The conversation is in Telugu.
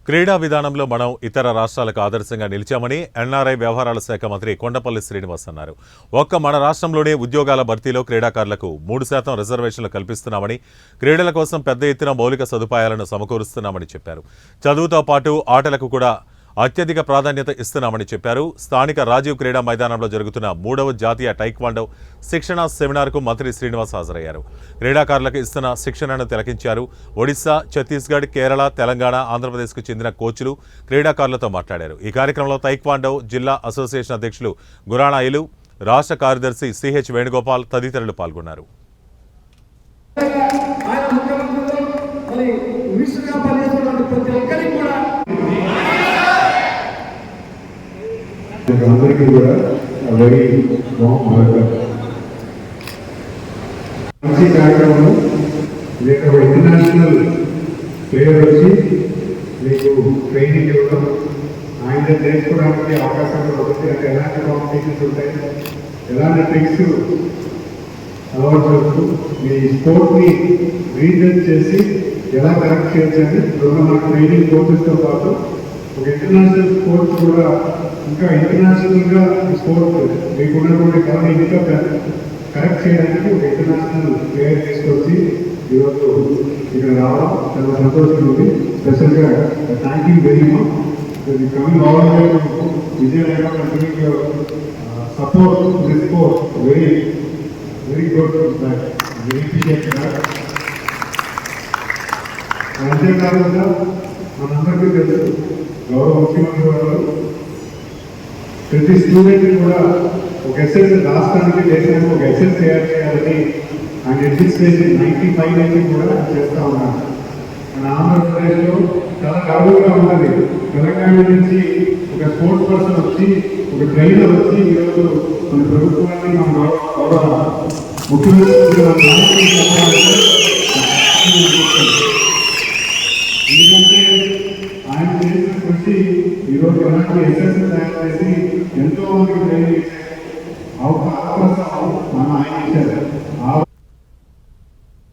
క్రీడా విధానంలో మనం ఇతర రాష్ట్రాలకు ఆదర్శంగా నిలిచామని ఎన్ఆర్ఐ వ్యవహారాల శాఖ మంత్రి కొండపల్లి శ్రీనివాస్ అన్నారు. ఒక్క మన రాష్ట్రంలోనే ఉద్యోగాల భర్తీలో క్రీడాకారులకు 3% రిజర్వేషన్లు కల్పిస్తున్నామని, క్రీడల కోసం పెద్ద ఎత్తున మౌలిక సదుపాయాలను సమకూరుస్తున్నామని చెప్పారు. చదువుతో పాటు ఆటలకు కూడా అత్యధిక ప్రాధాన్యత ఇస్తున్నామని చెప్పారు. స్థానిక రాజీవ్ క్రీడా మైదానంలో జరుగుతున్న 3వ జాతీయ టైక్వాండో శిక్షణ సెమినార్కు మంత్రి శ్రీనివాస్ హాజరయ్యారు. క్రీడాకారులకు ఇస్తున్న శిక్షణను తిలకించారు. ఒడిశా, ఛత్తీస్గఢ్, కేరళ, తెలంగాణ, ఆంధ్రప్రదేశ్కు చెందిన కోచ్లు క్రీడాకారులతో మాట్లాడారు. ఈ కార్యక్రమంలో టైక్వాండో జిల్లా అసోసియేషన్ అధ్యక్షులు గురాణాయిలు, రాష్ట్ర కార్యదర్శి సిహెచ్ వేణుగోపాల్ తదితరులు పాల్గొన్నారు. అందరికీ కూడా వెరీ మంచి కార్యక్రమం. లేక ఇంటర్నేషనల్ ప్లేయర్ వచ్చి మీకు ట్రైనింగ్ ఇవ్వడం, ఆయన నేర్చుకోవడానికి అవకాశం కూడా వస్తుంది. అంటే ఎలాంటి కాంపిటీషన్స్ ఉంటాయి, ఎలాంటి ట్రిక్స్ అలవాటు మీ స్పోర్ట్ని రీజన్ చేసి ఎలా కరెక్ట్ చేయొచ్చని మన ట్రైనింగ్ కోర్సెస్తో పాటు ఒక ఇంటర్నేషనల్ స్పోర్ట్స్ కూడా ఇంకా ఇంటర్నేషనల్గా స్పోర్ట్ మీకున్నటువంటి కళని ఇంకా కరెక్ట్ చేయడానికి ఒక ఇంటర్నేషనల్ ప్లేయర్ తీసుకొచ్చి ఈరోజు ఇక్కడ రావడం చాలా సంతోషంగా ఉంది. స్పెషల్గా thank you very much coming all Vizianagaram support this sport very very good very appreciate. అంతేకాకుండా మనందరికీ తెలుసు గౌరవ ముఖ్యమంత్రి గారు ప్రతి స్టూడెంట్ కూడా ఒక ఎస్ఎస్ రాష్ట్రానికి దేశానికి ఒక ఎస్ఎస్ తయారు చేయాలని ఆయన ఎడ్యుకేషన్ 95 నుంచి కూడా చేస్తూ ఉన్నారు. మన ఆంధ్రప్రదేశ్లో చాలా గర్వంగా ఉన్నది. తెలంగాణ నుంచి ఒక స్పోర్ట్స్ పర్సన్ వచ్చి, ఒక ట్రైనర్ వచ్చి ఈరోజు మన ప్రభుత్వాన్ని మన గౌరవ ముఖ్యమంత్రి ఎందుకంటే ఆయన చేసిన కృషి ఈరోజు ఎలాంటి ఎస్ఎస్ తయారు చేసి ఎంతో మందికి